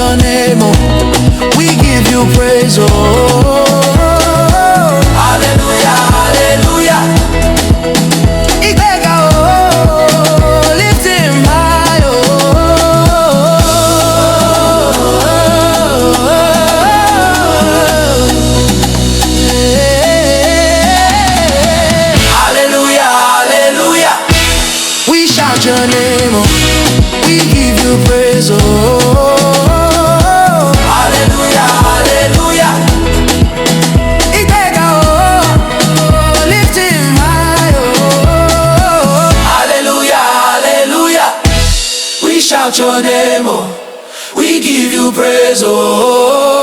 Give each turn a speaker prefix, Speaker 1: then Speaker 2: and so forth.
Speaker 1: your name, oh. We give you praise, oh. Hallelujah, hallelujah. Igbega, oh, lift him high, oh. Hallelujah, hallelujah. We shout your name, oh. We give you praise, oh. Hallelujah, hallelujah. Igbega, oh, lift him high, oh. Hallelujah, hallelujah. We shout your name, oh. We give you praise, oh.